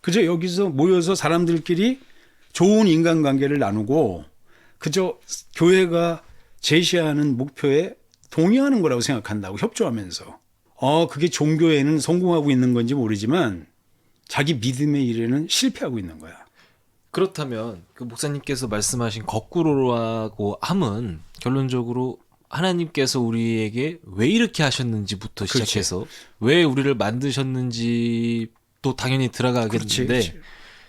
그저 여기서 모여서 사람들끼리 좋은 인간관계를 나누고 그저 교회가 제시하는 목표에 동의하는 거라고 생각한다고 협조하면서 그게 종교에는 성공하고 있는 건지 모르지만 자기 믿음의 일에는 실패하고 있는 거야. 그렇다면 그 목사님께서 말씀하신 거꾸로라고 함은 결론적으로 하나님께서 우리에게 왜 이렇게 하셨는지부터 그렇지. 시작해서 왜 우리를 만드셨는지 또 당연히 들어가겠는데 그렇지.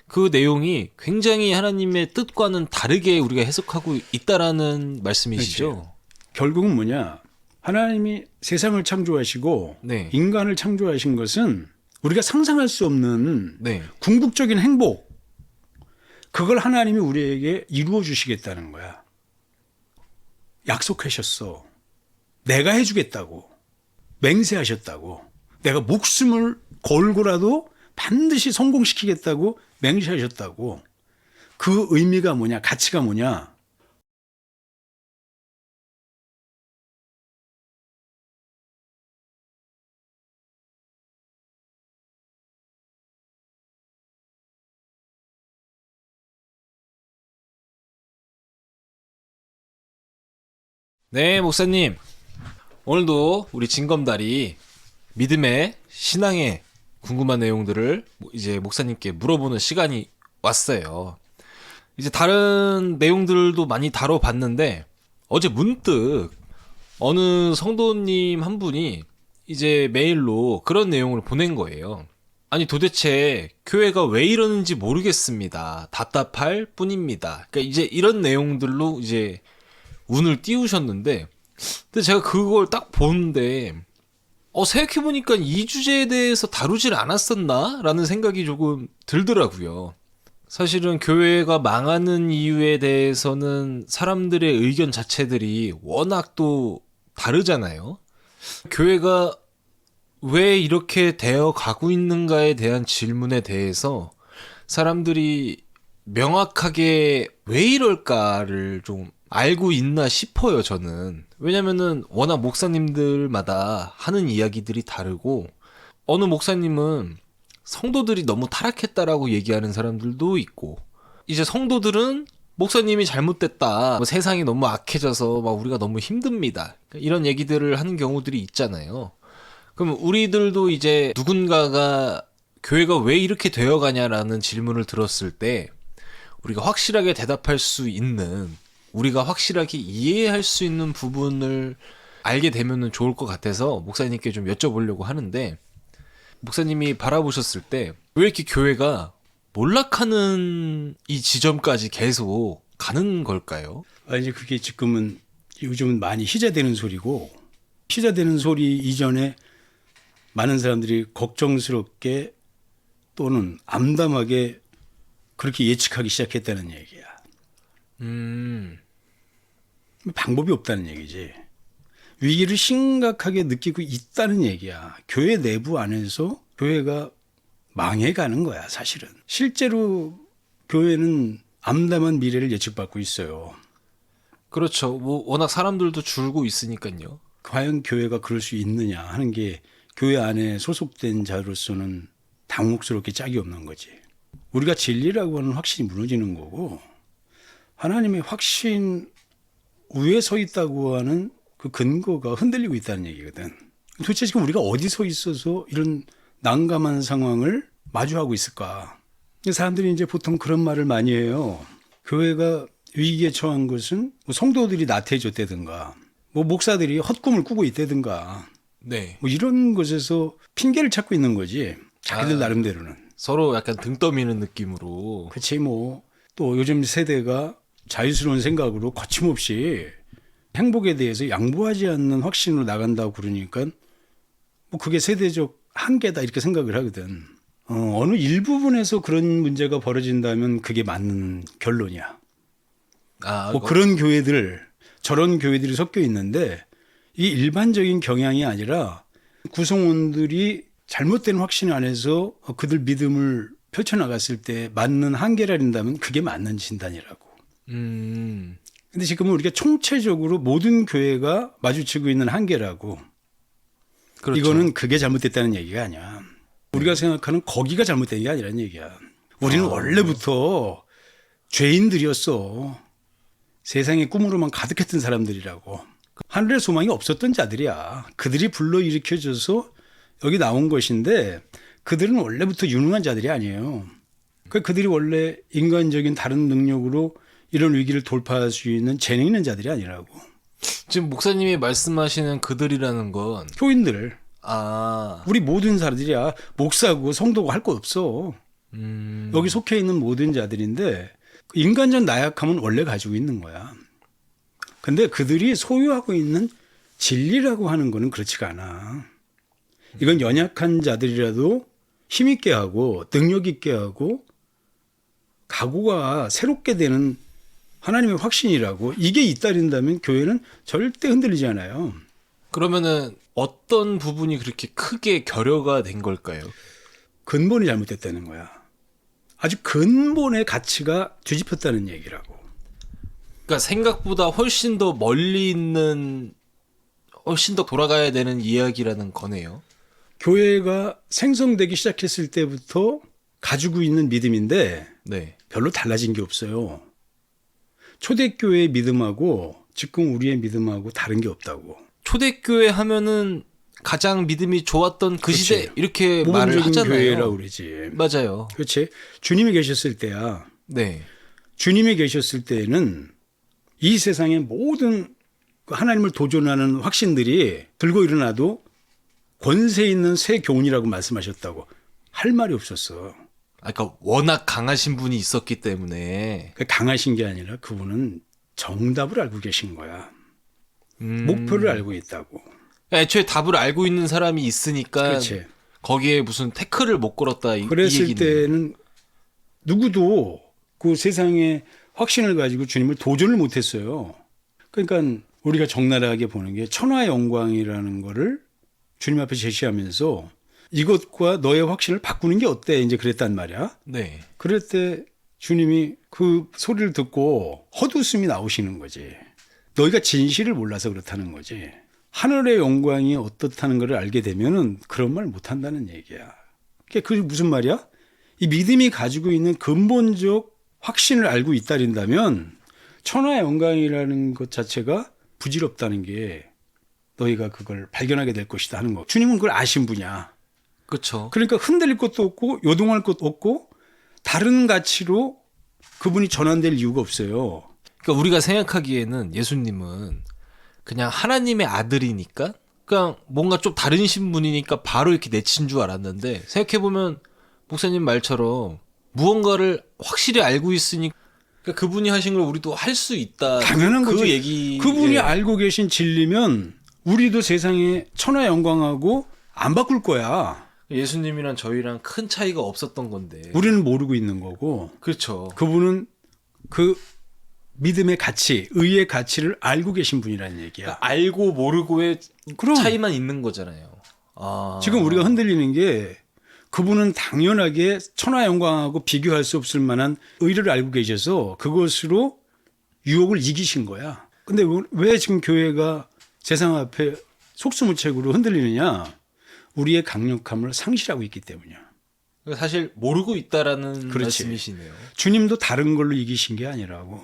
그 내용이 굉장히 하나님의 뜻과는 다르게 우리가 해석하고 있다라는 말씀이시죠? 결국은 뭐냐? 하나님이 세상을 창조하시고 네. 인간을 창조하신 것은 우리가 상상할 수 없는 네. 궁극적인 행복, 그걸 하나님이 우리에게 이루어 주시겠다는 거야. 약속하셨어. 내가 해주겠다고. 맹세하셨다고. 내가 목숨을 걸고라도 반드시 성공시키겠다고 맹세하셨다고. 그 의미가 뭐냐? 가치가 뭐냐? 네, 목사님. 오늘도 우리 진검다리 믿음의 신앙의 궁금한 내용들을 이제 목사님께 물어보는 시간이 왔어요. 이제 다른 내용들도 많이 다뤄봤는데 어제 문득 어느 성도님 한 분이 이제 메일로 그런 내용을 보낸 거예요. 아니 도대체 교회가 왜 이러는지 모르겠습니다. 답답할 뿐입니다. 그러니까 이제 이런 내용들로 이제 운을 띄우셨는데 근데 제가 그걸 딱 보는데 생각해보니까 이 주제에 대해서 다루질 않았었나? 라는 생각이 조금 들더라고요. 사실은 교회가 망하는 이유에 대해서는 사람들의 의견 자체들이 워낙 또 다르잖아요. 교회가 왜 이렇게 되어 가고 있는가에 대한 질문에 대해서 사람들이 명확하게 왜 이럴까를 좀 알고 있나 싶어요, 저는. 왜냐면은 워낙 목사님들마다 하는 이야기들이 다르고 어느 목사님은 성도들이 너무 타락했다라고 얘기하는 사람들도 있고 이제 성도들은 목사님이 잘못됐다. 뭐 세상이 너무 악해져서 막 우리가 너무 힘듭니다. 이런 얘기들을 하는 경우들이 있잖아요. 그럼 우리들도 이제 누군가가 교회가 왜 이렇게 되어가냐라는 질문을 들었을 때 우리가 확실하게 대답할 수 있는 우리가 확실하게 이해할 수 있는 부분을 알게 되면 좋을 것 같아서 목사님께 좀 여쭤보려고 하는데 목사님이 바라보셨을 때 왜 이렇게 교회가 몰락하는 이 지점까지 계속 가는 걸까요? 이제 그게 지금은 요즘은 많이 희재되는 소리고 희재되는 소리 이전에 많은 사람들이 걱정스럽게 또는 암담하게 그렇게 예측하기 시작했다는 얘기야. 방법이 없다는 얘기지. 위기를 심각하게 느끼고 있다는 얘기야. 교회 내부 안에서 교회가 망해가는 거야, 사실은. 실제로 교회는 암담한 미래를 예측받고 있어요. 그렇죠. 뭐 워낙 사람들도 줄고 있으니까요. 과연 교회가 그럴 수 있느냐 하는 게 교회 안에 소속된 자로서는 당혹스럽게 짝이 없는 거지. 우리가 진리라고 하는 확신이 무너지는 거고 하나님의 확신 위에 서 있다고 하는 그 근거가 흔들리고 있다는 얘기거든. 도대체 지금 우리가 어디 서 있어서 이런 난감한 상황을 마주하고 있을까? 사람들이 이제 보통 그런 말을 많이 해요. 교회가 위기에 처한 것은 뭐 성도들이 나태해졌다든가 뭐 목사들이 헛꿈을 꾸고 있다든가 네. 뭐 이런 것에서 핑계를 찾고 있는 거지. 자기들 나름대로는. 서로 약간 등 떠미는 느낌으로. 그치 뭐 또 요즘 세대가 자유스러운 생각으로 거침없이 행복에 대해서 양보하지 않는 확신으로 나간다고 그러니까 뭐 그게 세대적 한계다 이렇게 생각을 하거든. 어느 일부분에서 그런 문제가 벌어진다면 그게 맞는 결론이야. 뭐 그런 교회들 저런 교회들이 섞여 있는데 이 일반적인 경향이 아니라 구성원들이 잘못된 확신 안에서 그들 믿음을 펼쳐나갔을 때 맞는 한계라린다면 그게 맞는 진단이라고. 근데 지금은 우리가 총체적으로 모든 교회가 마주치고 있는 한계라고. 그렇죠. 이거는 그게 잘못됐다는 얘기가 아니야. 우리가 생각하는 거기가 잘못된 게 아니라는 얘기야. 우리는 원래부터 죄인들이었어. 세상에 꿈으로만 가득했던 사람들이라고. 하늘의 소망이 없었던 자들이야. 그들이 불러일으켜져서 여기 나온 것인데 그들은 원래부터 유능한 자들이 아니에요. 그들이 원래 인간적인 다른 능력으로 이런 위기를 돌파할 수 있는 재능 있는 자들이 아니라고. 지금 목사님이 말씀하시는 그들이라는 건 교인들. 아, 우리 모든 사람들이야. 목사고 성도고 할 것 없어. 여기 속해 있는 모든 자들인데 인간적 나약함은 원래 가지고 있는 거야. 근데 그들이 소유하고 있는 진리라고 하는 거는 그렇지가 않아. 이건 연약한 자들이라도 힘있게 하고 능력 있게 하고 각오가 새롭게 되는 하나님의 확신이라고. 이게 잇따른다면 교회는 절대 흔들리지 않아요. 그러면은 어떤 부분이 그렇게 크게 결여가 된 걸까요? 근본이 잘못됐다는 거야. 아주 근본의 가치가 뒤집혔다는 얘기라고. 그러니까 생각보다 훨씬 더 멀리 있는, 훨씬 더 돌아가야 되는 이야기라는 거네요. 교회가 생성되기 시작했을 때부터 가지고 있는 믿음인데 네. 별로 달라진 게 없어요. 초대교회의 믿음하고 지금 우리의 믿음하고 다른 게 없다고. 초대교회 하면은 가장 믿음이 좋았던 그 그치. 시대 이렇게 말을 모범적인 하잖아요. 교회라고 그러지. 맞아요. 그렇지. 주님이 계셨을 때야. 네. 주님이 계셨을 때에는 이 세상의 모든 그 하나님을 도전하는 확신들이 들고 일어나도 권세 있는 새 교훈이라고 말씀하셨다고. 할 말이 없었어. 그러니까 워낙 강하신 분이 있었기 때문에 강하신 게 아니라 그분은 정답을 알고 계신 거야. 목표를 알고 있다고. 애초에 답을 알고 있는 사람이 있으니까 그렇지. 거기에 무슨 태클을 못 걸었다 이 그랬을 얘기네요. 때는 누구도 그 세상의 확신을 가지고 주님을 도전을 못했어요. 그러니까 우리가 적나라하게 보는 게 천하의 영광이라는 거를 주님 앞에 제시하면서 이것과 너의 확신을 바꾸는 게 어때? 이제 그랬단 말이야. 네. 그럴 때 주님이 그 소리를 듣고 헛웃음이 나오시는 거지. 너희가 진실을 몰라서 그렇다는 거지. 하늘의 영광이 어떻다는 걸 알게 되면은 그런 말 못한다는 얘기야. 그게 무슨 말이야? 이 믿음이 가지고 있는 근본적 확신을 알고 있다린다면 천하의 영광이라는 것 자체가 부질없다는 게 너희가 그걸 발견하게 될 것이다 하는 거. 주님은 그걸 아신 분이야. 그렇죠. 그러니까 흔들릴 것도 없고 요동할 것도 없고 다른 가치로 그분이 전환될 이유가 없어요. 그러니까 우리가 생각하기에는 예수님은 그냥 하나님의 아들이니까 그냥 뭔가 좀 다른 신분이니까 바로 이렇게 내친 줄 알았는데 생각해보면 목사님 말처럼 무언가를 확실히 알고 있으니까 그러니까 그분이 하신 걸 우리도 할 수 있다. 당연한 그 거지. 얘기. 그분이 예. 알고 계신 진리면 우리도 세상에 천하 영광하고 안 바꿀 거야. 예수님이랑 저희랑 큰 차이가 없었던 건데. 우리는 모르고 있는 거고 그렇죠. 그분은 그 믿음의 가치, 의의 가치를 알고 계신 분이라는 얘기야. 그러니까 알고 모르고의 그럼. 차이만 있는 거잖아요. 아. 지금 우리가 흔들리는 게 그분은 당연하게 천하 영광하고 비교할 수 없을 만한 의를 알고 계셔서 그것으로 유혹을 이기신 거야. 근데 왜 지금 교회가 세상 앞에 속수무책으로 흔들리느냐? 우리의 강력함을 상실하고 있기 때문이야. 사실 모르고 있다라는 그렇지. 말씀이시네요. 주님도 다른 걸로 이기신 게 아니라고.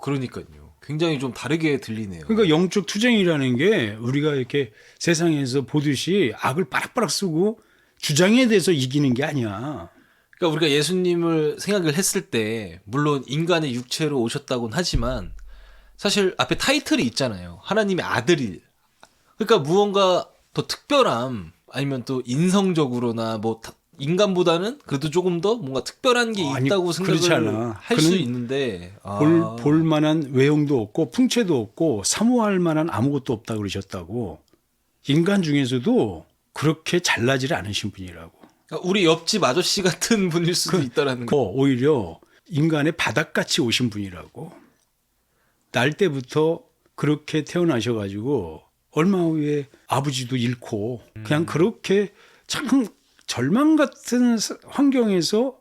그러니까요. 굉장히 좀 다르게 들리네요. 그러니까 영적 투쟁이라는 게 우리가 이렇게 세상에서 보듯이 악을 빠락빠락 쓰고 주장에 대해서 이기는 게 아니야. 그러니까 우리가 예수님을 생각을 했을 때 물론 인간의 육체로 오셨다고는 하지만 사실 앞에 타이틀이 있잖아요. 하나님의 아들이. 그러니까 무언가 더 특별함 아니면 또 인성적으로나 뭐 인간보다는 그래도 조금 더 뭔가 특별한 게 아니, 있다고 그렇지 생각을 않아. 할 수 그는 있는데 볼 만한 외형도 없고 풍채도 없고 사모할 만한 아무것도 없다고 그러셨다고. 인간 중에서도 그렇게 잘나지를 않으신 분이라고. 그러니까 우리 옆집 아저씨 같은 분일 수도 있다라는 거. 오히려 인간의 바닥같이 오신 분이라고. 날 때부터 그렇게 태어나셔가지고 얼마 후에 아버지도 잃고 그냥 그렇게 참 절망 같은 환경에서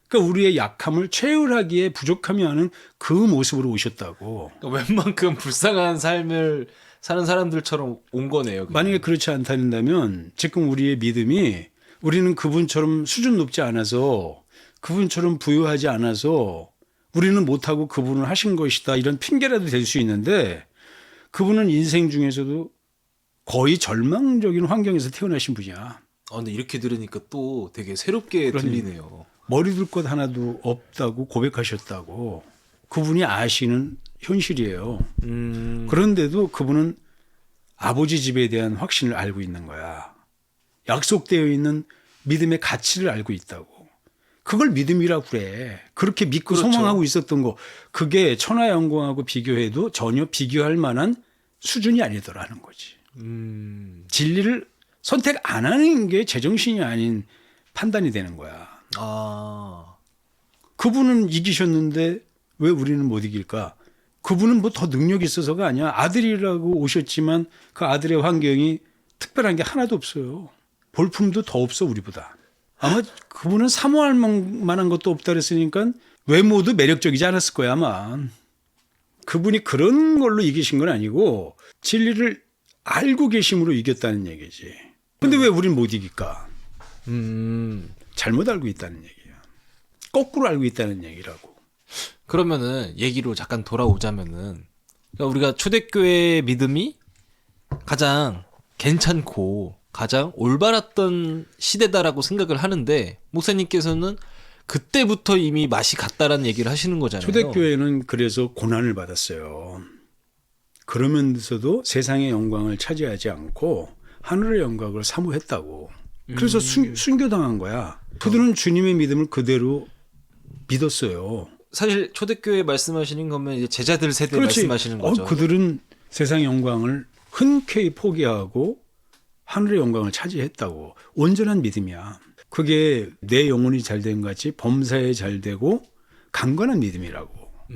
그러니까 우리의 약함을 최율하기에 부족함이 하는 그 모습으로 오셨다고. 그러니까 웬만큼 불쌍한 삶을 사는 사람들처럼 온 거네요. 그냥. 만약에 그렇지 않다면 지금 우리의 믿음이 우리는 그분처럼 수준 높지 않아서 그분처럼 부유하지 않아서 우리는 못하고 그분은 하신 것이다 이런 핑계라도 될 수 있는데 그분은 인생 중에서도 거의 절망적인 환경에서 태어나신 분이야. 근데 이렇게 들으니까 또 되게 새롭게 들리네요. 머리 둘 것 하나도 없다고 고백하셨다고. 그분이 아시는 현실이에요. 그런데도 그분은 아버지 집에 대한 확신을 알고 있는 거야. 약속되어 있는 믿음의 가치를 알고 있다고. 그걸 믿음이라고 그래. 그렇게 믿고 그렇죠. 소망하고 있었던 거. 그게 천하영광하고 비교해도 전혀 비교할 만한 수준이 아니더라는 거지. 진리를 선택 안 하는 게 제정신이 아닌 판단이 되는 거야. 그분은 이기셨는데 왜 우리는 못 이길까? 그분은 뭐 더 능력이 있어서가 아니야. 아들이라고 오셨지만 그 아들의 환경이 특별한 게 하나도 없어요. 볼품도 더 없어 우리보다. 아마 그분은 사모할 만한 것도 없다 그랬으니까 외모도 매력적이지 않았을 거야 아마. 그분이 그런 걸로 이기신 건 아니고 진리를 알고 계심으로 이겼다는 얘기지. 근데 왜 우리는 못 이길까? 잘못 알고 있다는 얘기야. 거꾸로 알고 있다는 얘기라고. 그러면은 얘기로 잠깐 돌아오자면은 그러니까 우리가 초대교회의 믿음이 가장 괜찮고 가장 올바랐던 시대다라고 생각을 하는데 목사님께서는 그때부터 이미 맛이 갔다라는 얘기를 하시는 거잖아요. 초대교회는 그래서 고난을 받았어요. 그러면서도 세상의 영광을 차지하지 않고 하늘의 영광을 사모했다고. 그래서 순교당한 거야. 그들은 주님의 믿음을 그대로 믿었어요. 사실 초대교회 말씀하시는 거면 이제 제자들 세대 그렇지. 말씀하시는 거죠. 그들은 세상의 영광을 흔쾌히 포기하고 하늘의 영광을 차지했다고. 온전한 믿음이야. 그게 내 영혼이 잘된 같이 범사에 잘되고 강건한 믿음이라고.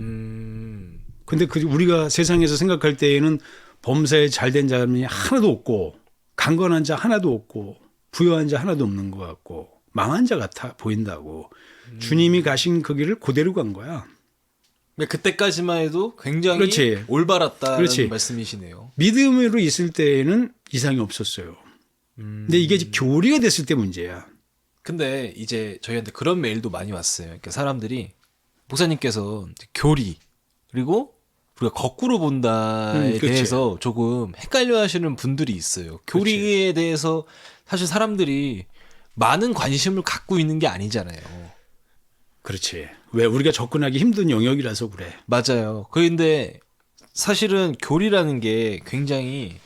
근데 우리가 세상에서 생각할 때에는 범사에 잘된 자람이 하나도 없고 강건한 자 하나도 없고 부유한 자 하나도 없는 것 같고 망한 자 같아 보인다고. 주님이 가신 그 길을 그대로 간 거야. 그때까지만 해도 굉장히 그렇지. 올바랐다는 그렇지. 말씀이시네요. 믿음으로 있을 때에는 이상이 없었어요. 근데 이게 이제 교리가 됐을 때 문제야. 근데 이제 저희한테 그런 메일도 많이 왔어요. 그러니까 사람들이 목사님께서 이제 교리 그리고 우리가 거꾸로 본다에 그렇지. 대해서 조금 헷갈려 하시는 분들이 있어요. 교리에 대해서 사실 사람들이 많은 관심을 갖고 있는 게 아니잖아요. 그렇지. 왜 우리가 접근하기 힘든 영역이라서 그래. 맞아요. 그런데 사실은 교리라는 게 굉장히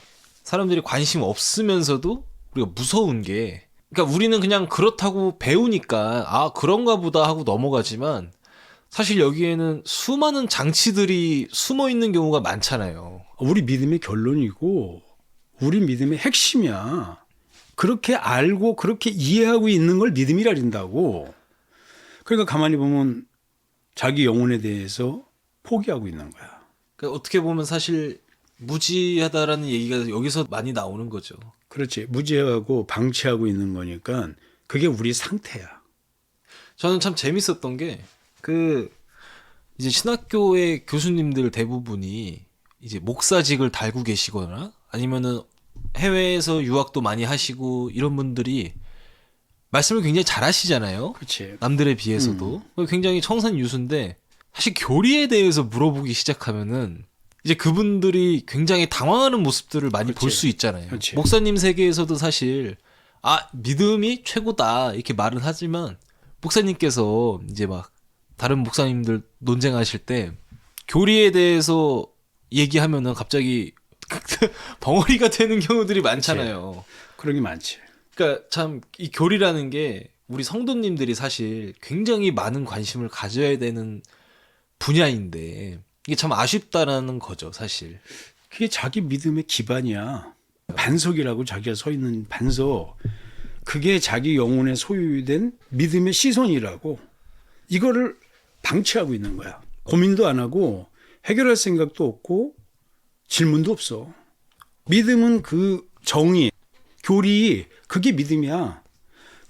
사람들이 관심 없으면서도 우리가 무서운 게 그러니까 우리는 그냥 그렇다고 배우니까 아 그런가 보다 하고 넘어가지만 사실 여기에는 수많은 장치들이 숨어 있는 경우가 많잖아요. 우리 믿음의 결론이고 우리 믿음의 핵심이야. 그렇게 알고 그렇게 이해하고 있는 걸 믿음이라 그런다고. 그러니까 가만히 보면 자기 영혼에 대해서 포기하고 있는 거야. 그러니까 어떻게 보면 사실 무지하다라는 얘기가 여기서 많이 나오는 거죠. 그렇지. 무지하고 방치하고 있는 거니까 그게 우리 상태야. 저는 참 재밌었던 게 이제 신학교의 교수님들 대부분이 이제 목사직을 달고 계시거나 아니면은 해외에서 유학도 많이 하시고 이런 분들이 말씀을 굉장히 잘하시잖아요. 그렇지. 남들에 비해서도 굉장히 청산유수인데 사실 교리에 대해서 물어보기 시작하면은 이제 그분들이 굉장히 당황하는 모습들을 많이 볼 수 있잖아요. 그렇지. 목사님 세계에서도 사실 믿음이 최고다 이렇게 말은 하지만 목사님께서 이제 막 다른 목사님들 논쟁하실 때 교리에 대해서 얘기하면은 갑자기 벙어리가 되는 경우들이 많잖아요. 그런 게 많지. 그러니까 참 이 교리라는 게 우리 성도님들이 사실 굉장히 많은 관심을 가져야 되는 분야인데 이게 참 아쉽다라는 거죠, 사실. 그게 자기 믿음의 기반이야. 반석이라고 자기가 서 있는 반석. 그게 자기 영혼에 소유된 믿음의 시선이라고. 이거를 방치하고 있는 거야. 고민도 안 하고 해결할 생각도 없고 질문도 없어. 믿음은 그 정의, 교리, 그게 믿음이야.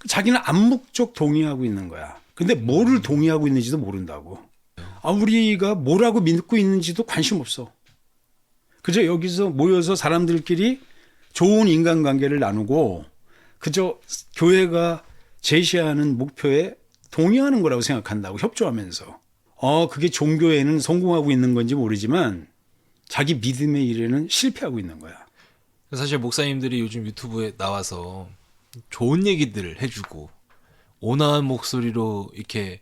자기는 암묵적 동의하고 있는 거야. 근데 뭐를 동의하고 있는지도 모른다고. 우리가 뭐라고 믿고 있는지도 관심 없어. 그저 여기서 모여서 사람들끼리 좋은 인간관계를 나누고 그저 교회가 제시하는 목표에 동의하는 거라고 생각한다고 협조하면서 그게 종교에는 성공하고 있는 건지 모르지만 자기 믿음의 일에는 실패하고 있는 거야. 사실 목사님들이 요즘 유튜브에 나와서 좋은 얘기들을 해주고 온화한 목소리로 이렇게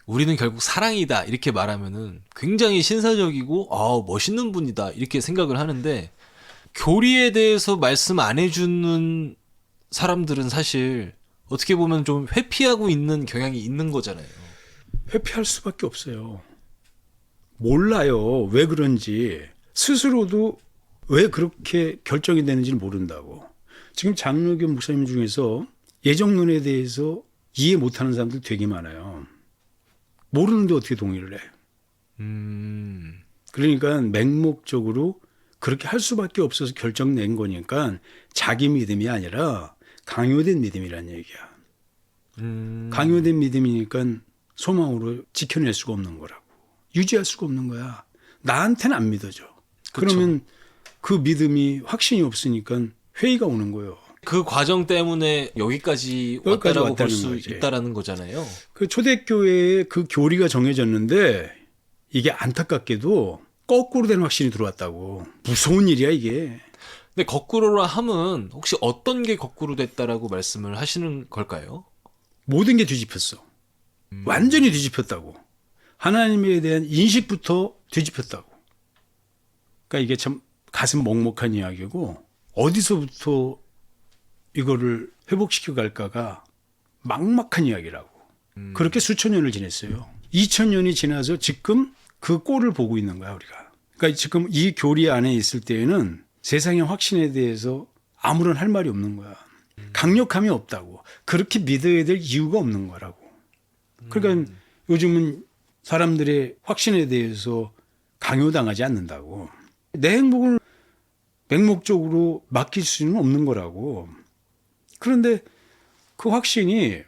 우리는 결국 사랑이다 이렇게 말하면은 굉장히 신사적이고 멋있는 분이다 이렇게 생각을 하는데 교리에 대해서 말씀 안 해주는 사람들은 사실 어떻게 보면 좀 회피하고 있는 경향이 있는 거잖아요. 회피할 수밖에 없어요. 몰라요. 왜 그런지. 스스로도 왜 그렇게 결정이 되는지를 모른다고. 지금 장로교 목사님 중에서 예정론에 대해서 이해 못하는 사람들 되게 많아요. 모르는데 어떻게 동의를 해. 그러니까 맹목적으로 그렇게 할 수밖에 없어서 결정낸 거니까 자기 믿음이 아니라 강요된 믿음이란 얘기야. 강요된 믿음이니까 소망으로 지켜낼 수가 없는 거라고. 유지할 수가 없는 거야. 나한테는 안 믿어져. 그러면 그 믿음이 확신이 없으니까 회의가 오는 거예요. 그 과정 때문에 여기까지 왔다라고 볼 수 있다라는 거잖아요. 그 초대교회에 그 교리가 정해졌는데 이게 안타깝게도 거꾸로 된 확신이 들어왔다고. 무서운 일이야 이게. 근데 거꾸로라 함은 혹시 어떤 게 거꾸로 됐다라고 말씀을 하시는 걸까요? 모든 게 뒤집혔어. 완전히 뒤집혔다고. 하나님에 대한 인식부터 뒤집혔다고. 그러니까 이게 참 가슴 먹먹한 이야기고 어디서부터 이거를 회복시켜 갈까가 막막한 이야기라고. 그렇게 수천 년을 지냈어요. 2000년이 지나서 지금 그 꼴을 보고 있는 거야 우리가. 그러니까 지금 이 교리 안에 있을 때에는 세상의 확신에 대해서 아무런 할 말이 없는 거야. 강력함이 없다고. 그렇게 믿어야 될 이유가 없는 거라고. 그러니까 요즘은 사람들의 확신에 대해서 강요당하지 않는다고. 내 행복을 맹목적으로 맡길 수는 없는 거라고. 그런데 그 확신이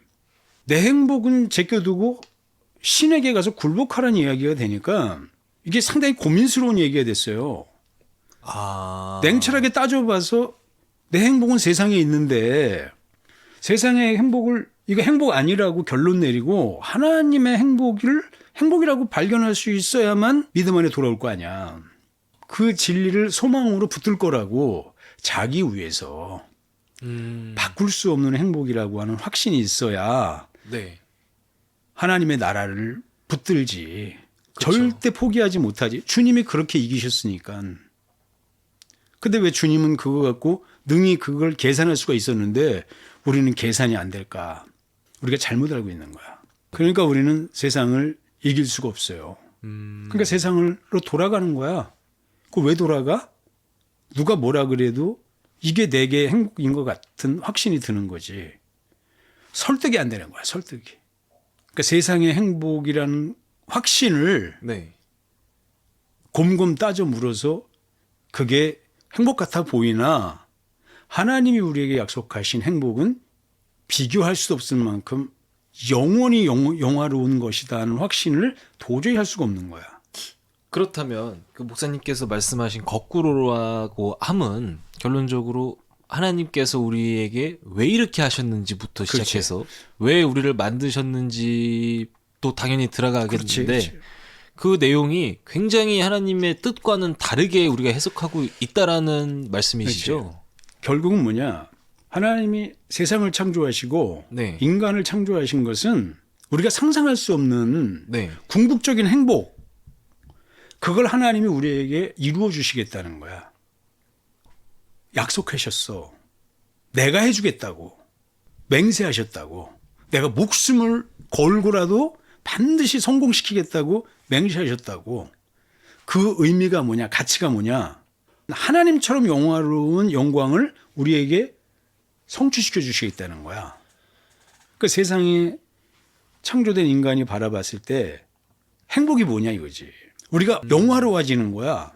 내 행복은 제껴두고 신에게 가서 굴복하라는 이야기가 되니까 이게 상당히 고민스러운 얘기가 됐어요. 냉철하게 따져봐서 내 행복은 세상에 있는데 세상의 행복을 이거 행복 아니라고 결론 내리고 하나님의 행복이라고 발견할 수 있어야만 믿음 안에 돌아올 거 아니야. 그 진리를 소망으로 붙들 거라고 자기 위해서 바꿀 수 없는 행복이라고 하는 확신이 있어야 네. 하나님의 나라를 붙들지. 그쵸. 절대 포기하지 못하지. 주님이 그렇게 이기셨으니까. 근데 왜 주님은 그거 갖고 능히 그걸 계산할 수가 있었는데 우리는 계산이 안 될까? 우리가 잘못 알고 있는 거야. 그러니까 우리는 세상을 이길 수가 없어요. 그러니까 세상으로 돌아가는 거야. 그 왜 돌아가? 누가 뭐라 그래도 이게 내게 행복인 것 같은 확신이 드는 거지. 설득이 안 되는 거야. 설득이. 그러니까 세상의 행복이라는 확신을 네. 곰곰 따져 물어서 그게 행복 같아 보이나 하나님이 우리에게 약속하신 행복은 비교할 수 없을 만큼 영원히 영화로운 것이다 하는 확신을 도저히 할 수가 없는 거야. 그렇다면 그 목사님께서 말씀하신 거꾸로라고 함은 결론적으로 하나님께서 우리에게 왜 이렇게 하셨는지부터 그렇지. 시작해서 왜 우리를 만드셨는지도 당연히 들어가겠는데 그렇지. 그 내용이 굉장히 하나님의 뜻과는 다르게 우리가 해석하고 있다라는 말씀이시죠? 결국은 뭐냐? 하나님이 세상을 창조하시고 네. 인간을 창조하신 것은 우리가 상상할 수 없는 네. 궁극적인 행복, 그걸 하나님이 우리에게 이루어 주시겠다는 거야. 약속하셨어. 내가 해주겠다고. 맹세하셨다고. 내가 목숨을 걸고라도 반드시 성공시키겠다고 맹세하셨다고. 그 의미가 뭐냐? 가치가 뭐냐? 하나님처럼 영화로운 영광을 우리에게 성취시켜 주시겠다는 거야. 그 세상에 창조된 인간이 바라봤을 때 행복이 뭐냐 이거지. 우리가 영화로워지는 거야.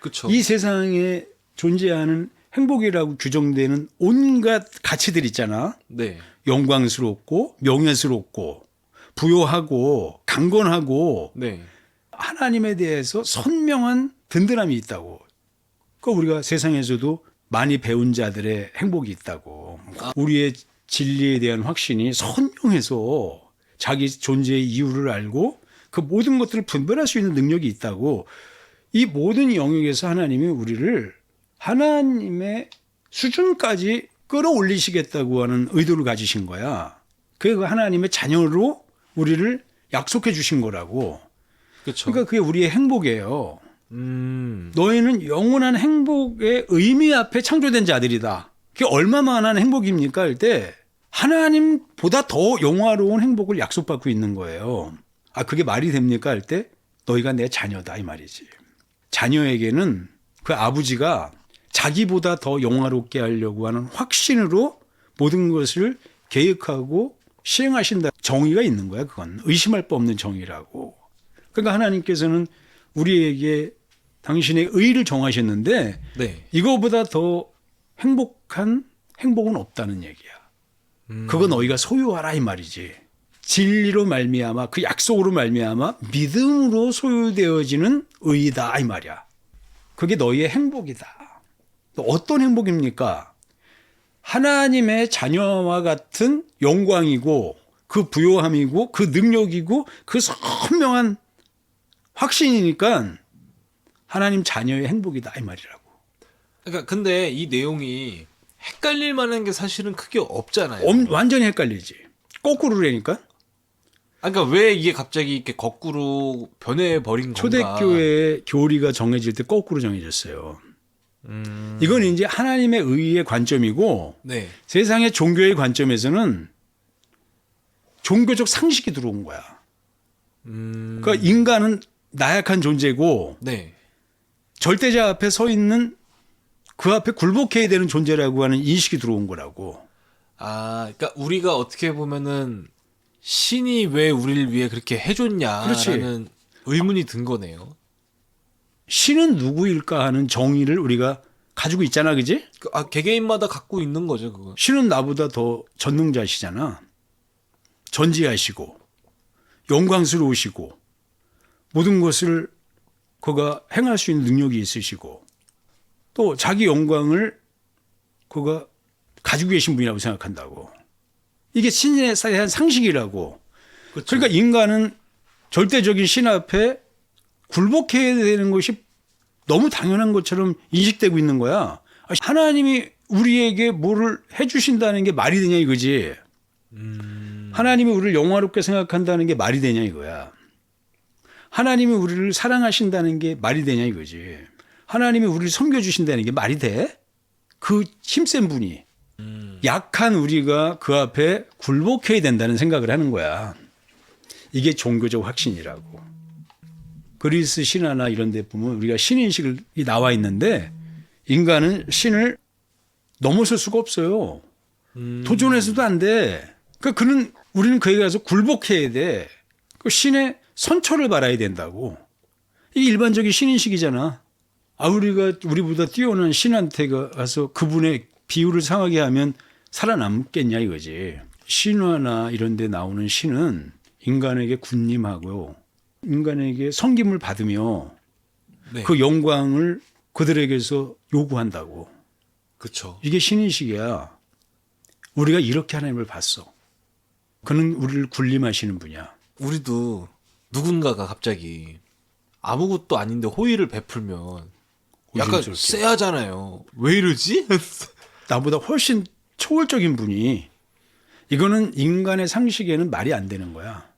그렇죠. 이 세상에 존재하는 행복이라고 규정되는 온갖 가치들 있잖아. 네. 영광스럽고 명예스럽고 부요하고 강건하고 네. 하나님에 대해서 선명한 든든함이 있다고. 그 우리가 세상에서도 많이 배운 자들의 행복이 있다고. 우리의 진리에 대한 확신이 선명해서 자기 존재의 이유를 알고 그 모든 것들을 분별할 수 있는 능력이 있다고. 이 모든 영역에서 하나님이 우리를 하나님의 수준까지 끌어올리시겠다고 하는 의도를 가지신 거야. 그게 그 하나님의 자녀로 우리를 약속해 주신 거라고. 그렇죠. 그러니까 그게 우리의 행복이에요. 너희는 영원한 행복의 의미 앞에 창조된 자들이다. 그게 얼마만한 행복입니까? 할 때 하나님보다 더 영화로운 행복을 약속받고 있는 거예요. 아, 그게 말이 됩니까? 할 때 너희가 내 자녀다 이 말이지. 자녀에게는 그 아버지가 자기보다 더 영화롭게 하려고 하는 확신으로 모든 것을 계획하고 시행하신다. 정의가 있는 거야. 그건 의심할 바 없는 정의라고. 그러니까 하나님께서는 우리에게 당신의 의를 정하셨는데 네. 이거보다 더 행복한 행복은 없다는 얘기야. 그거 너희가 소유하라 이 말이지. 진리로 말미암아 그 약속으로 말미암아 믿음으로 소유되어지는 의다 이 말이야. 그게 너희의 행복이다. 또 어떤 행복입니까? 하나님의 자녀와 같은 영광이고 그 부요함이고 그 능력이고 그 선명한 확신이니까 하나님 자녀의 행복이다 이 말이라고. 그러니까 근데 이 내용이 헷갈릴 만한 게 사실은 크게 없잖아요. 완전히 헷갈리지. 거꾸로라니까. 그러니까 왜 이게 갑자기 이렇게 거꾸로 변해버린 건가? 초대교회의 교리가 정해질 때 거꾸로 정해졌어요. 이건 이제 하나님의 의의 관점이고 네. 세상의 종교의 관점에서는 종교적 상식이 들어온 거야. 그러니까 인간은 나약한 존재고 네. 절대자 앞에 서 있는 그 앞에 굴복해야 되는 존재라고 하는 인식이 들어온 거라고. 아, 그러니까 우리가 어떻게 보면은 신이 왜 우리를 위해 그렇게 해줬냐라는 그렇지. 의문이 든 거네요. 신은 누구일까 하는 정의를 우리가 가지고 있잖아, 그지? 개개인마다 갖고 있는 거죠, 그거. 신은 나보다 더 전능자시잖아. 전지하시고 영광스러우시고 모든 것을 그가 행할 수 있는 능력이 있으시고 또 자기 영광을 그가 가지고 계신 분이라고 생각한다고. 이게 신에 대한 상식이라고. 그렇죠. 그러니까 인간은 절대적인 신 앞에 굴복해야 되는 것이 너무 당연한 것처럼 인식되고 있는 거야. 하나님이 우리에게 뭐를 해주신다는 게 말이 되냐 이거지. 하나님이 우리를 영화롭게 생각한다는 게 말이 되냐 이거야. 하나님이 우리를 사랑하신다는 게 말이 되냐 이거지. 하나님이 우리를 섬겨주신다는 게 말이 돼? 그 힘센 분이. 약한 우리가 그 앞에 굴복해야 된다는 생각을 하는 거야. 이게 종교적 확신이라고. 그리스 신화나 이런 데 보면 우리가 신인식이 나와 있는데 인간은 신을 넘어설 수가 없어요. 도전해서도 안 돼. 그러니까 우리는 그에 가서 굴복해야 돼. 그 신의 선처를 바라야 된다고. 이게 일반적인 신인식이잖아. 우리보다 뛰어난 신한테 가서 그분의 비유를 상하게 하면 살아남겠냐 이거지. 신화나 이런 데 나오는 신은 인간에게 군림하고 인간에게 섬김을 받으며 네. 그 영광을 그들에게서 요구한다고. 그렇죠. 이게 신인식이야. 우리가 이렇게 하나님을 봤어. 그는 우리를 군림하시는 분이야. 우리도 누군가가 갑자기 아무것도 아닌데 호의를 베풀면 약간 의심스럽게. 쎄하잖아요. 왜 이러지? 나보다 훨씬 초월적인 분이 이거는 인간의 상식에는 말이 안 되는 거야.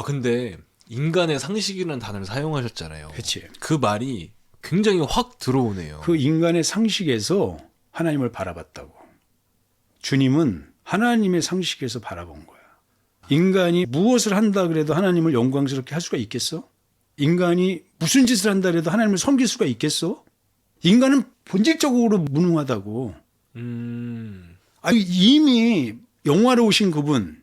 근데 인간의 상식이라는 단어를 사용하셨잖아요. 그렇지. 그 말이 굉장히 확 들어오네요. 그 인간의 상식에서 하나님을 바라봤다고. 주님은 하나님의 상식에서 바라본 거야. 인간이 무엇을 한다 그래도 하나님을 영광스럽게 할 수가 있겠어? 인간이 무슨 짓을 한다 그래도 하나님을 섬길 수가 있겠어? 인간은 본질적으로 무능하다고. 이미 영화로우신 그분,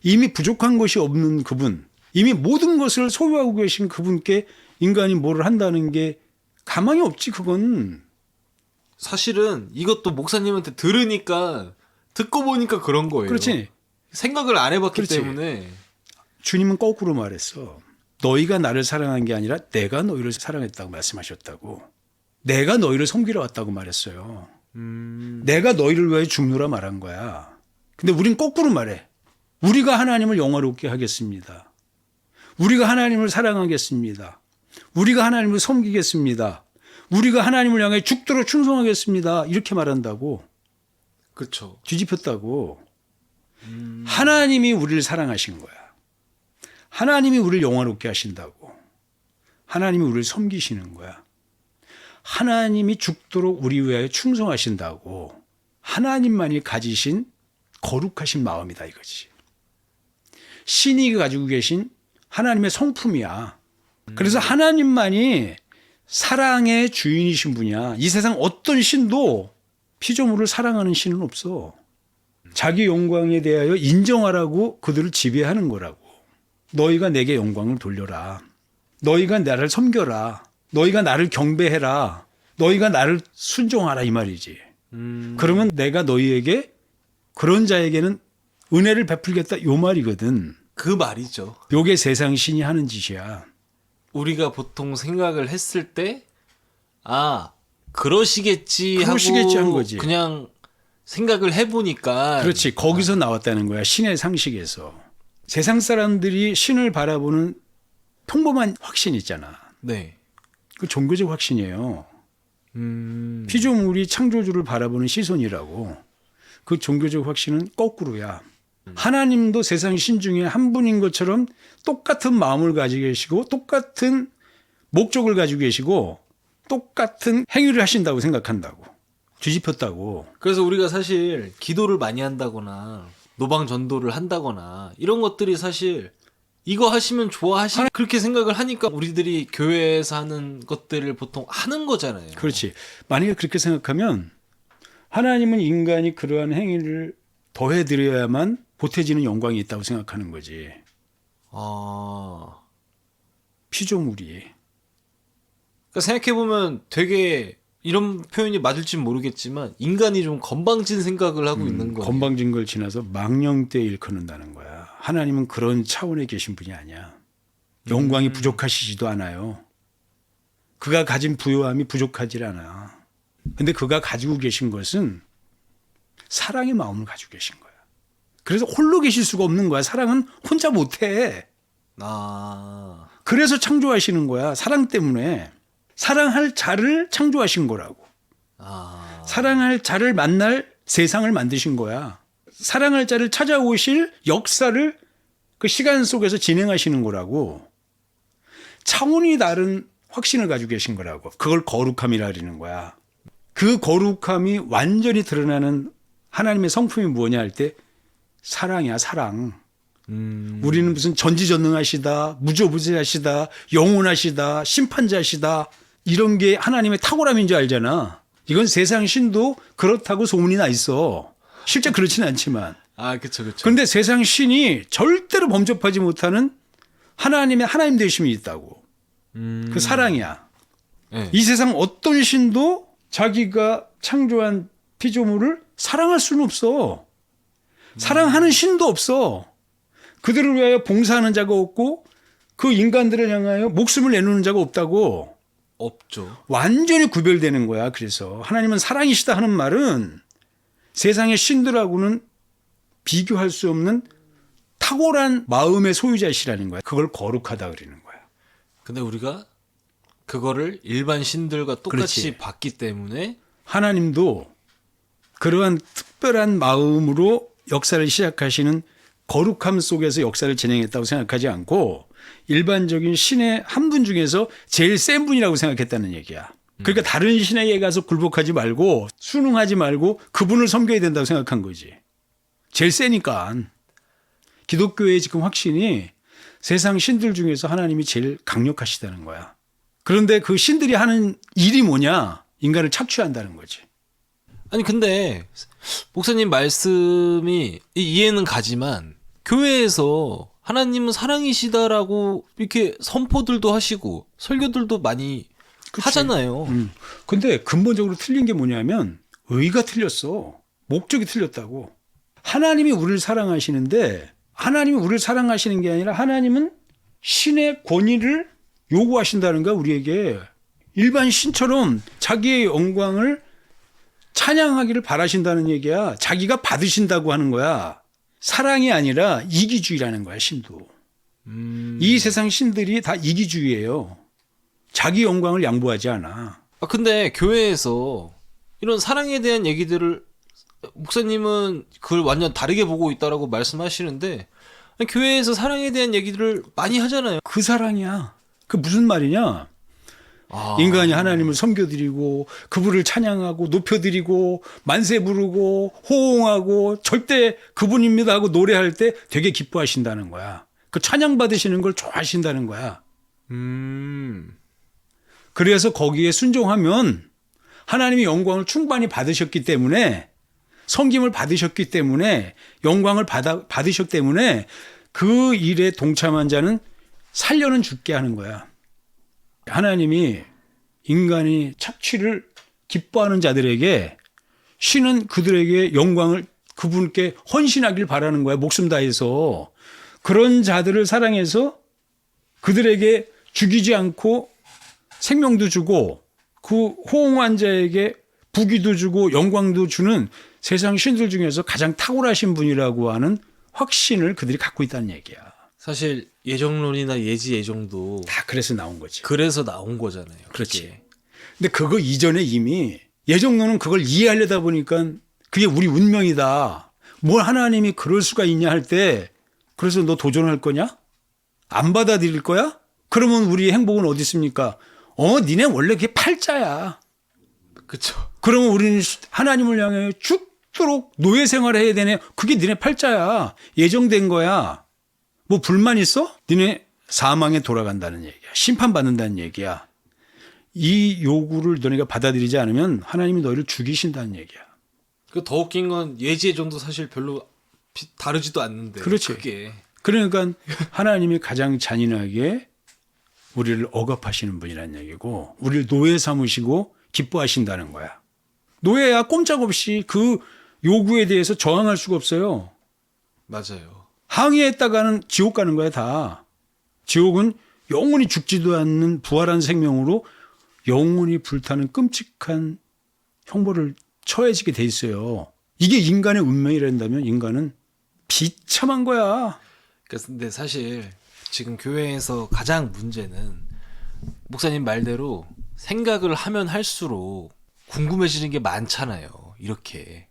이미 부족한 것이 없는 그분, 이미 모든 것을 소유하고 계신 그분께 인간이 뭐를 한다는 게 가망이 없지 그건. 사실은 이것도 목사님한테 들으니까 듣고 보니까 그런 거예요. 그렇지. 생각을 안 해봤기 그렇지. 때문에. 주님은 거꾸로 말했어. 너희가 나를 사랑한 게 아니라 내가 너희를 사랑했다고 말씀하셨다고. 내가 너희를 섬기러 왔다고 말했어요. 내가 너희를 위하여 죽노라 말한 거야. 근데 우린 거꾸로 말해. 우리가 하나님을 영화롭게 하겠습니다. 우리가 하나님을 사랑하겠습니다. 우리가 하나님을 섬기겠습니다. 우리가 하나님을 향해 죽도록 충성하겠습니다. 이렇게 말한다고. 그렇죠. 뒤집혔다고. 하나님이 우리를 사랑하신 거야. 하나님이 우리를 영화롭게 하신다고. 하나님이 우리를 섬기시는 거야. 하나님이 죽도록 우리 위하여 충성하신다고. 하나님만이 가지신 거룩하신 마음이다 이거지. 신이 가지고 계신 하나님의 성품이야. 그래서 하나님만이 사랑의 주인이신 분이야. 이 세상 어떤 신도 피조물을 사랑하는 신은 없어. 자기 영광에 대하여 인정하라고 그들을 지배하는 거라고. 너희가 내게 영광을 돌려라. 너희가 나를 섬겨라. 너희가 나를 경배해라. 너희가 나를 순종하라 이 말이지. 그러면 내가 너희에게 그런 자에게는 은혜를 베풀겠다 요 말이거든. 그 말이죠. 요게 세상 신이 하는 짓이야. 우리가 보통 생각을 했을 때, 아, 그러시겠지 그러시겠지 하고 한 거지. 그냥 생각을 해보니까. 그렇지. 거기서 나왔다는 거야. 신의 상식에서. 세상 사람들이 신을 바라보는 평범한 확신 있잖아. 네. 그 종교적 확신이에요. 음. 피조물이 창조주를 바라보는 시선이라고. 그 종교적 확신은 거꾸로야. 하나님도 세상 신 중에 한 분인 것처럼 똑같은 마음을 가지고 계시고 똑같은 목적을 가지고 계시고 똑같은 행위를 하신다고 생각한다고. 뒤집혔다고. 그래서 우리가 사실 기도를 많이 한다거나 노방 전도를 한다거나 이런 것들이 사실 이거 하시면 좋아하시 그렇게 생각을 하니까 우리들이 교회에서 하는 것들을 보통 하는 거잖아요. 그렇지. 만약에 그렇게 생각하면 하나님은 인간이 그러한 행위를 더해드려야만 보태지는 영광이 있다고 생각하는 거지. 아. 피조물이. 그러니까 생각해보면 되게 이런 표현이 맞을지 모르겠지만 인간이 좀 건방진 생각을 하고 있는 거예요. 건방진 걸 지나서 망령되이 일컫는다는 거야. 하나님은 그런 차원에 계신 분이 아니야. 영광이 부족하시지도 않아요. 그가 가진 부요함이 부족하지 않아. 근데 그가 가지고 계신 것은 사랑의 마음을 가지고 계신 거야. 그래서 홀로 계실 수가 없는 거야. 사랑은 혼자 못해. 아. 그래서 창조하시는 거야. 사랑 때문에. 사랑할 자를 창조하신 거라고. 아. 사랑할 자를 만날 세상을 만드신 거야. 사랑할 자를 찾아오실 역사를 그 시간 속에서 진행하시는 거라고. 차원이 다른 확신을 가지고 계신 거라고. 그걸 거룩함이라 그러는 거야. 그 거룩함이 완전히 드러나는 하나님의 성품이 뭐냐 할 때 사랑이야, 사랑. 우리는 무슨 전지전능하시다, 무조부재하시다, 영원하시다, 심판자시다 이런 게 하나님의 탁월함인 줄 알잖아. 이건 세상 신도 그렇다고 소문이 나 있어. 실제 그렇지는 않지만. 아, 그쵸, 그쵸. 그런데 세상 신이 절대로 범접하지 못하는 하나님의 하나님 되심이 있다고. 그 사랑이야. 네. 이 세상 어떤 신도 자기가 창조한 피조물을 사랑할 수는 없어. 사랑하는 신도 없어. 그들을 위하여 봉사하는 자가 없고 그 인간들을 향하여 목숨을 내놓는 자가 없다고. 없죠. 완전히 구별되는 거야. 그래서 하나님은 사랑이시다 하는 말은 세상의 신들하고는 비교할 수 없는 탁월한 마음의 소유자이시라는 거야. 그걸 거룩하다 그러는 거야. 근데 우리가 그거를 일반 신들과 똑같이 그렇지. 봤기 때문에 하나님도 그러한 특별한 마음으로 역사를 시작하시는 거룩함 속에서 역사를 진행했다고 생각하지 않고 일반적인 신의 한 분 중에서 제일 센 분이라고 생각했다는 얘기야. 그러니까 다른 신에게 가서 굴복하지 말고 순응하지 말고 그분을 섬겨야 된다고 생각한 거지. 제일 세니까. 기독교의 지금 확신이 세상 신들 중에서 하나님이 제일 강력하시다는 거야. 그런데 그 신들이 하는 일이 뭐냐? 인간을 착취한다는 거지. 아니 근데 목사님 말씀이 이해는 가지만 교회에서 하나님은 사랑이시다라고 이렇게 선포들도 하시고 설교들도 많이 그치. 하잖아요. 근데 근본적으로 틀린 게 뭐냐면 의가 틀렸어. 목적이 틀렸다고. 하나님이 우리를 사랑하시는데 하나님이 우리를 사랑하시는 게 아니라 하나님은 신의 권위를 요구하신다는 거야 우리에게. 일반 신처럼 자기의 영광을 찬양하기를 바라신다는 얘기야. 자기가 받으신다고 하는 거야. 사랑이 아니라 이기주의라는 거야, 신도. 이 세상 신들이 다 이기주의예요. 자기 영광을 양보하지 않아. 근데 교회에서 이런 사랑에 대한 얘기들을 목사님은 그걸 완전 다르게 보고 있다라고 말씀하시는데 아니, 교회에서 사랑에 대한 얘기들을 많이 하잖아요. 그 사랑이야. 그 무슨 말이냐? 인간이 하나님을 섬겨드리고 그분을 찬양하고 높여드리고 만세 부르고 호응하고 절대 그분입니다 하고 노래할 때 되게 기뻐하신다는 거야. 그 찬양 받으시는 걸 좋아하신다는 거야. 그래서 거기에 순종하면 하나님이 영광을 충만히 받으셨기 때문에 섬김을 받으셨기 때문에 영광을 받으셨기 때문에 그 일에 동참한 자는 살려는 죽게 하는 거야. 하나님이 인간이 착취를 기뻐하는 자들에게 신은 그들에게 영광을 그분께 헌신하길 바라는 거야. 목숨 다해서. 그런 자들을 사랑해서 그들에게 죽이지 않고 생명도 주고 그 호응한 자에게 부귀도 주고 영광도 주는 세상 신들 중에서 가장 탁월하신 분이라고 하는 확신을 그들이 갖고 있다는 얘기야. 사실 예정론이나 예지 예정도 다 그래서 나온 거지. 그래서 나온 거잖아요. 그렇지. 그게. 근데 그거 이전에 이미 예정론은 그걸 이해하려다 보니까 그게 우리 운명이다. 뭘 하나님이 그럴 수가 있냐 할 때 그래서 너 도전할 거냐? 안 받아들일 거야? 그러면 우리 행복은 어디 있습니까? 니네 원래 그게 팔자야. 그쵸. 그러면 우리는 하나님을 향해 죽도록 노예 생활을 해야 되네. 그게 니네 팔자야. 예정된 거야. 뭐 불만 있어? 니네 사망에 돌아간다는 얘기야. 심판받는다는 얘기야. 이 요구를 너네가 받아들이지 않으면 하나님이 너희를 죽이신다는 얘기야. 더 웃긴 건 예지 예정도 사실 별로 다르지도 않는데. 그렇지. 그게. 그러니까 하나님이 가장 잔인하게 우리를 억압하시는 분이라는 얘기고 우리를 노예 삼으시고 기뻐하신다는 거야. 노예야 꼼짝없이 그 요구에 대해서 저항할 수가 없어요. 맞아요. 항의했다가는 지옥 가는 거야 다. 지옥은 영원히 죽지도 않는 부활한 생명으로 영원히 불타는 끔찍한 형벌을 처해지게 돼 있어요. 이게 인간의 운명이란다면 인간은 비참한 거야. 근데 사실 지금 교회에서 가장 문제는 목사님 말대로 생각을 하면 할수록 궁금해지는 게 많잖아요. 이렇게.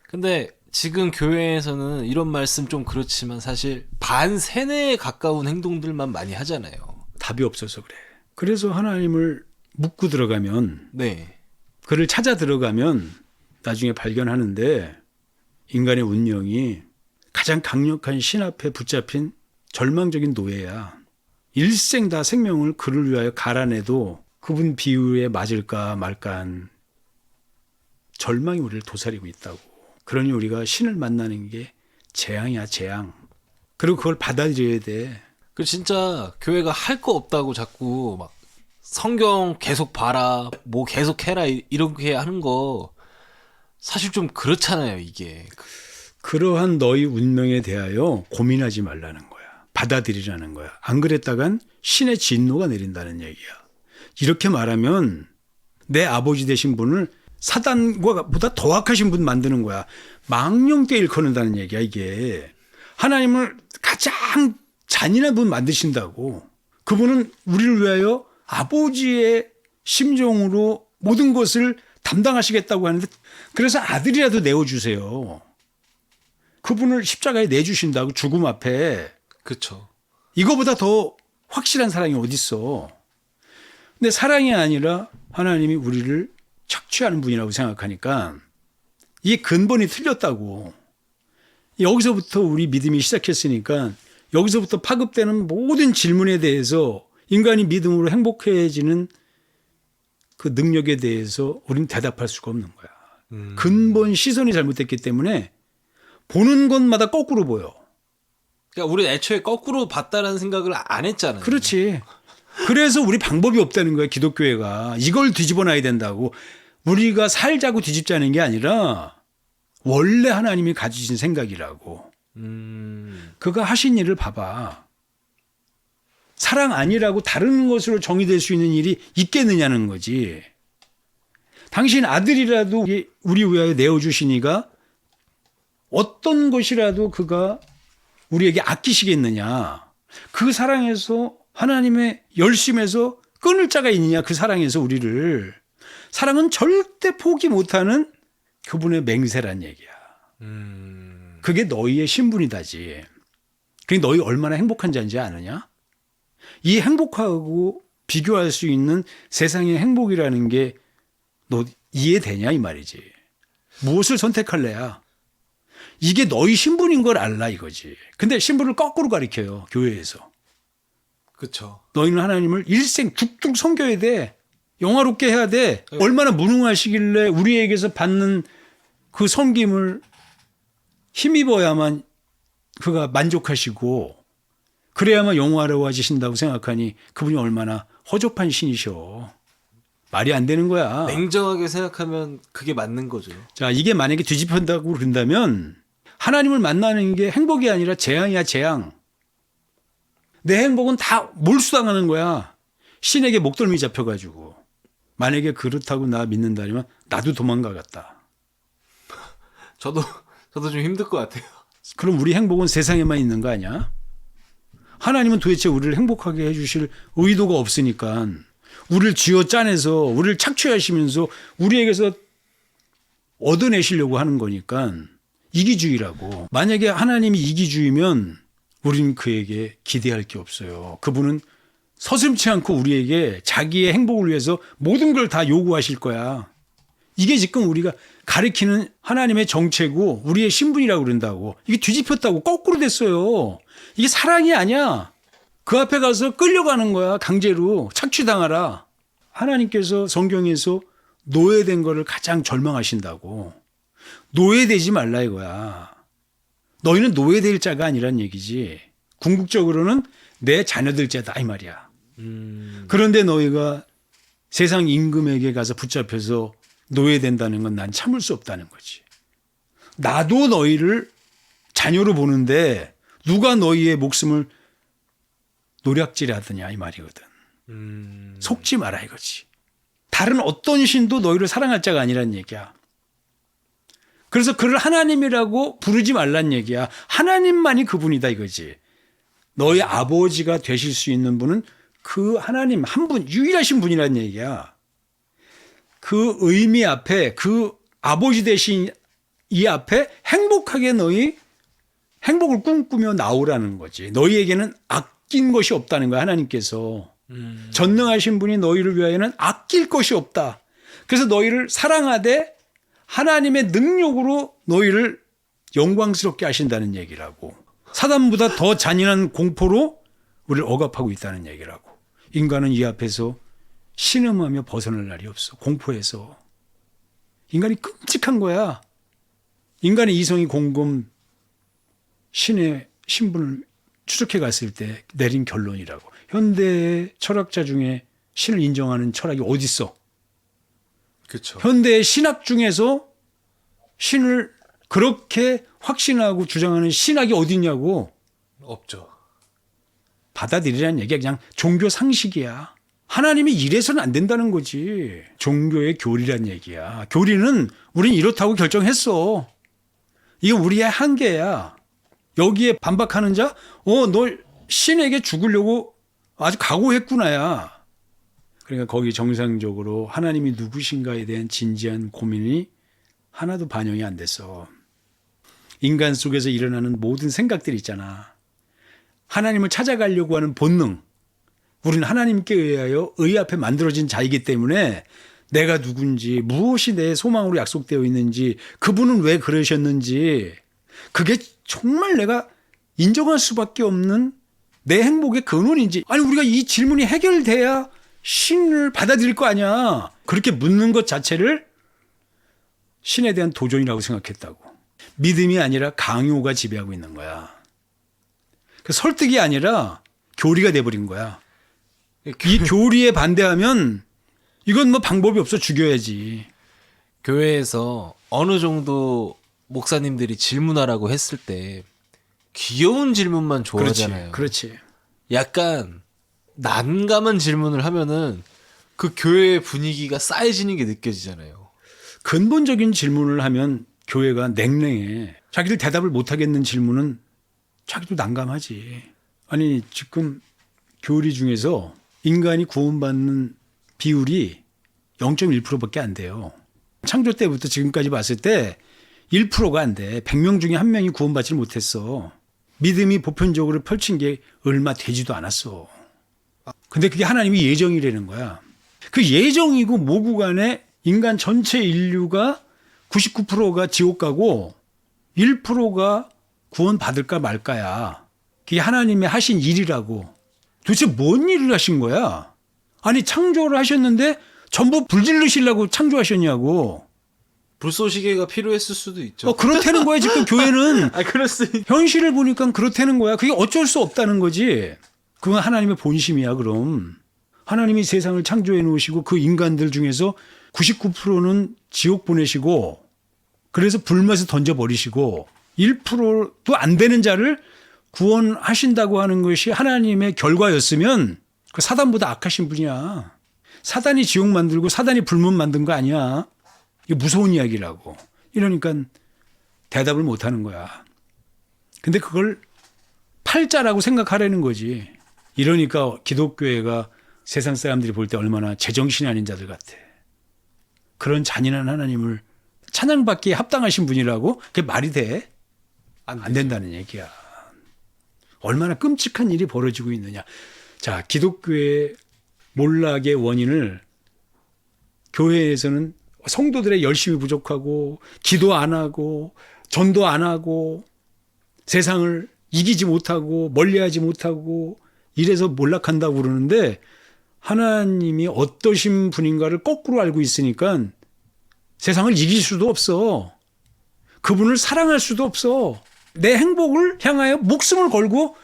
근데 지금 교회에서는 이런 말씀 좀 그렇지만 사실 반세뇌에 가까운 행동들만 많이 하잖아요. 답이 없어서 그래. 그래서 하나님을 묻고 들어가면 네. 그를 찾아 들어가면 나중에 발견하는데 인간의 운명이 가장 강력한 신 앞에 붙잡힌 절망적인 노예야. 일생 다 생명을 그를 위하여 갈아내도 그분 비유에 맞을까 말까한 절망이 우리를 도사리고 있다고. 그러니 우리가 신을 만나는 게 재앙이야, 재앙. 그리고 그걸 받아들여야 돼. 그 진짜 교회가 할 거 없다고 자꾸 막 성경 계속 봐라, 뭐 계속 해라 이렇게 하는 거 사실 좀 그렇잖아요, 이게. 그러한 너희 운명에 대하여 고민하지 말라는 거야. 받아들이라는 거야. 안 그랬다간 신의 진노가 내린다는 얘기야. 이렇게 말하면 내 아버지 되신 분을 사단과 보다 더 악하신 분 만드는 거야. 망령되이 일컫는다는 얘기야, 이게. 하나님을 가장 잔인한 분 만드신다고. 그분은 우리를 위하여 아버지의 심정으로 모든 것을 담당하시겠다고 하는데 그래서 아들이라도 내어주세요. 그분을 십자가에 내주신다고 죽음 앞에. 그쵸. 이거보다 더 확실한 사랑이 어딨어. 근데 사랑이 아니라 하나님이 우리를 착취하는 분이라고 생각하니까 이 근본이 틀렸다고. 여기서부터 우리 믿음이 시작했으니까 여기서부터 파급되는 모든 질문에 대해서 인간이 믿음으로 행복해지는 그 능력에 대해서 우리는 대답할 수가 없는 거야. 근본 시선이 잘못됐기 때문에 보는 것마다 거꾸로 보여. 그러니까 우리 애초에 거꾸로 봤다라는 생각을 안 했잖아요. 그렇지. 그래서 우리 방법이 없다는 거야, 기독교회가. 이걸 뒤집어 놔야 된다고. 우리가 살자고 뒤집자는 게 아니라 원래 하나님이 가지신 생각이라고. 그가 하신 일을 봐봐. 사랑 아니라고 다른 것으로 정의될 수 있는 일이 있겠느냐는 거지. 당신 아들이라도 우리 위하여 내어주시니가 어떤 것이라도 그가 우리에게 아끼시겠느냐. 그 사랑에서 하나님의 열심에서 끊을 자가 있느냐. 그 사랑에서 우리를. 사랑은 절대 포기 못하는 그분의 맹세란 얘기야. 그게 너희의 신분이다지. 그게 너희 얼마나 행복한 자인지 아느냐? 이 행복하고 비교할 수 있는 세상의 행복이라는 게 너 이해되냐 이 말이지. 무엇을 선택할래야? 이게 너희 신분인 걸 알라 이거지. 근데 신분을 거꾸로 가리켜요. 교회에서. 그렇죠. 너희는 하나님을 일생 죽죽 섬겨야 돼. 영화롭게 해야 돼. 얼마나 무능하시길래 우리에게서 받는 그 섬김을 힘입어야만 그가 만족하시고 그래야만 영화로워지신다고 생각하니 그분이 얼마나 허접한 신이셔. 말이 안 되는 거야. 냉정하게 생각하면 그게 맞는 거죠. 자, 이게 만약에 뒤집힌다고 그런다면 하나님을 만나는 게 행복이 아니라 재앙이야, 재앙. 내 행복은 다 몰수당하는 거야. 신에게 목덜미 잡혀가지고. 만약에 그렇다고 나 믿는다면 나도 도망가겠다. 저도 좀 힘들 것 같아요. 그럼 우리 행복은 세상에만 있는 거 아니야? 하나님은 도대체 우리를 행복하게 해주실 의도가 없으니까 우리를 쥐어 짜내서 우리를 착취하시면서 우리에게서 얻어내시려고 하는 거니까 이기주의라고. 만약에 하나님이 이기주의면 우리는 그에게 기대할 게 없어요. 그분은 서슴지 않고 우리에게 자기의 행복을 위해서 모든 걸 다 요구하실 거야. 이게 지금 우리가 가리키는 하나님의 정체고 우리의 신분이라고 그런다고. 이게 뒤집혔다고 거꾸로 됐어요. 이게 사랑이 아니야. 그 앞에 가서 끌려가는 거야. 강제로 착취당하라. 하나님께서 성경에서 노예된 거를 가장 절망하신다고. 노예되지 말라 이거야. 너희는 노예될 자가 아니란 얘기지. 궁극적으로는 내 자녀들 자다 이 말이야. 그런데 너희가 세상 임금에게 가서 붙잡혀서 노예된다는 건 난 참을 수 없다는 거지. 나도 너희를 자녀로 보는데 누가 너희의 목숨을 노략질하더냐 이 말이거든. 속지 마라 이거지. 다른 어떤 신도 너희를 사랑할 자가 아니란 얘기야. 그래서 그를 하나님이라고 부르지 말란 얘기야. 하나님만이 그분이다 이거지. 너희 아버지가 되실 수 있는 분은 그 하나님 한 분, 유일하신 분이란 얘기야. 그 의미 앞에, 그 아버지 되신 이 앞에 행복하게 너희 행복을 꿈꾸며 나오라는 거지. 너희에게는 아낀 것이 없다는 거야, 하나님께서. 전능하신 분이 너희를 위하여는 아낄 것이 없다. 그래서 너희를 사랑하되 하나님의 능력으로 너희를 영광스럽게 하신다는 얘기라고. 사단보다 더 잔인한 공포로 우리를 억압하고 있다는 얘기라고. 인간은 이 앞에서 신음하며 벗어날 날이 없어. 공포에서. 인간이 끔찍한 거야. 인간의 이성이 곰곰 신의 신분을 추적해 갔을 때 내린 결론이라고. 현대의 철학자 중에 신을 인정하는 철학이 어디 있어? 그렇죠. 현대의 신학 중에서 신을 그렇게 확신하고 주장하는 신학이 어디 있냐고. 없죠. 받아들이라는 얘기가 그냥 종교 상식이야. 하나님이 이래서는 안 된다는 거지. 종교의 교리란 얘기야. 교리는 우린 이렇다고 결정했어. 이게 우리의 한계야. 여기에 반박하는 자, 너 신에게 죽으려고 아주 각오했구나야. 그러니까 거기 정상적으로 하나님이 누구신가에 대한 진지한 고민이 하나도 반영이 안 됐어. 인간 속에서 일어나는 모든 생각들이 있잖아. 하나님을 찾아가려고 하는 본능. 우리는 하나님께 의하여 의 앞에 만들어진 자이기 때문에 내가 누군지, 무엇이 내 소망으로 약속되어 있는지, 그분은 왜 그러셨는지, 그게 정말 내가 인정할 수밖에 없는 내 행복의 근원인지. 아니, 우리가 이 질문이 해결돼야 신을 받아들일 거 아니야. 그렇게 묻는 것 자체를 신에 대한 도전이라고 생각했다고. 믿음이 아니라 강요가 지배하고 있는 거야. 설득이 아니라 교리가 돼버린 거야. 이 교리에 반대하면 이건 뭐 방법이 없어, 죽여야지. 교회에서 어느 정도 목사님들이 질문하라고 했을 때 귀여운 질문만 좋아하잖아요. 그렇지. 약간 난감한 질문을 하면은 그 교회의 분위기가 싸해지는 게 느껴지잖아요. 근본적인 질문을 하면 교회가 냉랭해. 자기들 대답을 못하겠는 질문은 자기도 난감하지. 아니 지금 교리 중에서 인간이 구원받는 비율이 0.1%밖에 안 돼요. 창조 때부터 지금까지 봤을 때 1%가 안 돼. 100명 중에 1명이 구원받지 못했어. 믿음이 보편적으로 펼친 게 얼마 되지도 않았어. 근데 그게 하나님이 예정이라는 거야. 그 예정이고 모구 간에 인간 전체 인류가 99%가 지옥 가고 1%가 구원받을까 말까야. 그게 하나님의 하신 일이라고. 도대체 뭔 일을 하신 거야? 아니 창조를 하셨는데 전부 불질르시려고 창조하셨냐고. 불쏘시개가 필요했을 수도 있죠. 그렇다는 거야 지금 교회는. 아, 그럴 수 있... 현실을 보니까 그렇다는 거야. 그게 어쩔 수 없다는 거지. 그건 하나님의 본심이야 그럼. 하나님이 세상을 창조해 놓으시고 그 인간들 중에서 99%는 지옥 보내시고 그래서 불못에 던져버리시고 1%도 안 되는 자를 구원하신다고 하는 것이 하나님의 결과였으면 그 사단보다 악하신 분이야. 사단이 지옥 만들고 사단이 불못 만든 거 아니야. 이게 무서운 이야기라고. 이러니까 대답을 못 하는 거야. 근데 그걸 팔자라고 생각하라는 거지. 이러니까 기독교회가 세상 사람들이 볼 때 얼마나 제정신이 아닌 자들 같아. 그런 잔인한 하나님을 찬양받기에 합당하신 분이라고? 그게 말이 돼? 안 된다는 얘기야. 얼마나 끔찍한 일이 벌어지고 있느냐. 자, 기독교의 몰락의 원인을 교회에서는 성도들의 열심이 부족하고 기도 안 하고 전도 안 하고 세상을 이기지 못하고 멀리하지 못하고 이래서 몰락한다고 그러는데 하나님이 어떠신 분인가를 거꾸로 알고 있으니까 세상을 이길 수도 없어. 그분을 사랑할 수도 없어. 내 행복을 향하여 목숨을 걸고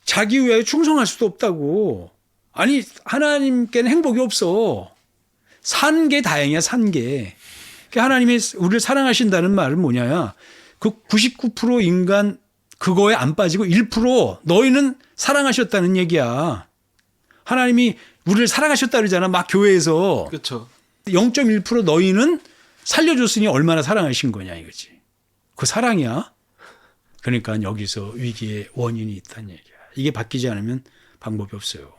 자기 위하여 충성할 수도 없다고. 아니 하나님께는 행복이 없어. 산 게 다행이야 산 게. 하나님이 우리를 사랑하신다는 말은 뭐냐. 그 99% 인간 그거에 안 빠지고 1% 너희는 사랑하셨다는 얘기야. 하나님이 우리를 사랑하셨다 그러잖아. 막 교회에서. 그렇죠. 0.1% 너희는 살려줬으니 얼마나 사랑하신 거냐 이거지. 그 사랑이야. 그러니까 여기서 위기의 원인이 있다는 얘기야. 이게 바뀌지 않으면 방법이 없어요.